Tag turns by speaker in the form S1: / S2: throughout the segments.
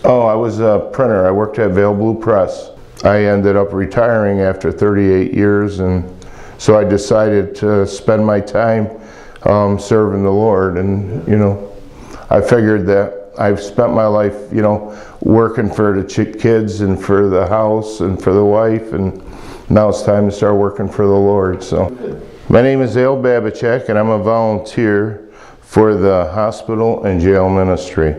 S1: Oh, I was a printer. I worked at Vail Blue Press. I ended up retiring after 38 years, and so I decided to spend my time serving the Lord. And I figured that I've spent my life working for the kids and for the house and for the wife, and now it's time to start working for the Lord. So my name is Al Babicek, and I'm a volunteer for the hospital and jail ministry.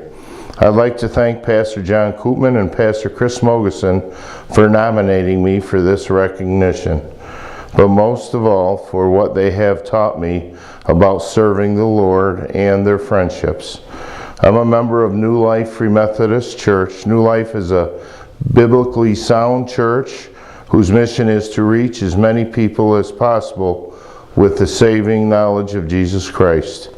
S1: I'd like to thank Pastor John Koopman and Pastor Chris Mogeson for nominating me for this recognition, but most of all for what they have taught me about serving the Lord and their friendships. I'm a member of New Life Free Methodist Church. New Life is a biblically sound church whose mission is to reach as many people as possible with the saving knowledge of Jesus Christ.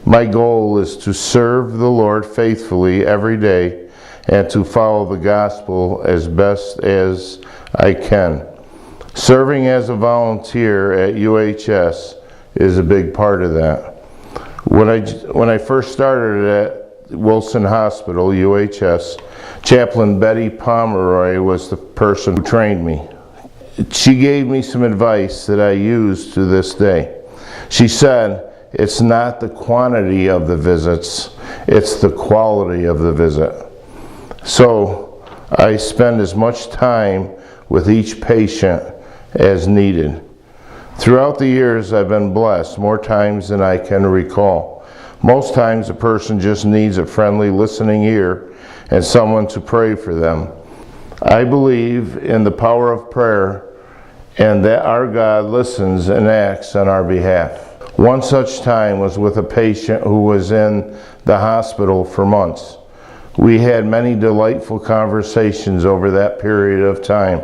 S1: My goal is to serve the Lord faithfully every day and to follow the gospel as best as I can. Serving as a volunteer at UHS is a big part of that. When I first started at Wilson Hospital, UHS, Chaplain Betty Pomeroy was the person who trained me. She gave me some advice that I use to this day. She said, "It's not the quantity of the visits, it's the quality of the visit." So I spend as much time with each patient as needed. Throughout the years, I've been blessed more times than I can recall. Most times a person just needs a friendly listening ear and someone to pray for them. I believe in the power of prayer and that our God listens and acts on our behalf. One such time was with a patient who was in the hospital for months. We had many delightful conversations over that period of time.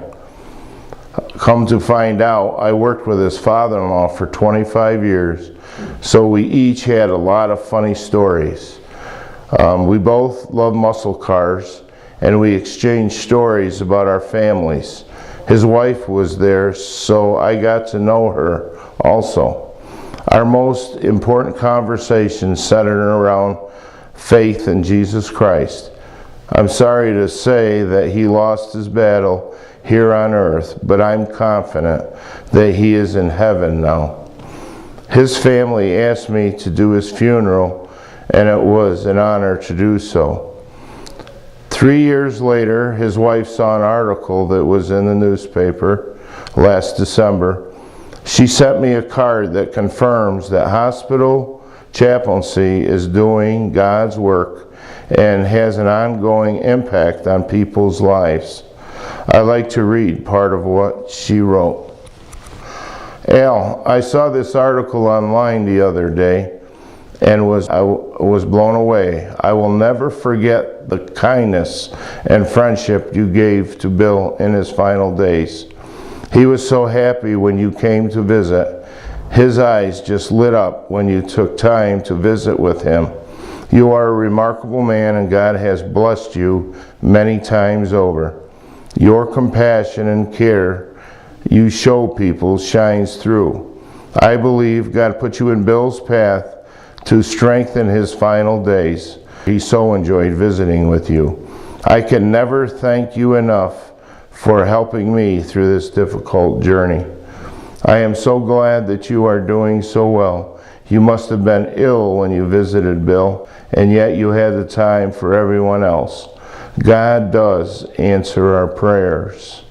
S1: Come to find out, I worked with his father-in-law for 25 years, so we each had a lot of funny stories. We both loved muscle cars, and we exchanged stories about our families. His wife was there, so I got to know her also. Our most important conversation centered around faith in Jesus Christ. I'm sorry to say that he lost his battle here on earth, but I'm confident that he is in heaven now. His family asked me to do his funeral, and it was an honor to do so. 3 years later, his wife saw an article that was in the newspaper last December. She sent me a card that confirms that hospital chaplaincy is doing God's work and has an ongoing impact on people's lives. I'd like to read part of what she wrote. Al, I saw this article online the other day and I was blown away. I will never forget the kindness and friendship you gave to Bill in his final days. He was so happy when you came to visit. His eyes just lit up when you took time to visit with him. You are a remarkable man, and God has blessed you many times over. Your compassion and care you show people shines through. I believe God put you in Bill's path to strengthen his final days. He so enjoyed visiting with you. I can never thank you enough for helping me through this difficult journey. I am so glad that you are doing so well. You must have been ill when you visited Bill, and yet you had the time for everyone else. God does answer our prayers.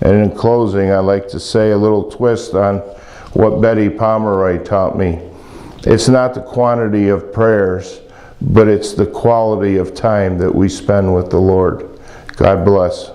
S1: And in closing, I'd like to say a little twist on what Betty Pomeroy taught me. It's not the quantity of prayers, but it's the quality of time that we spend with the Lord. God bless.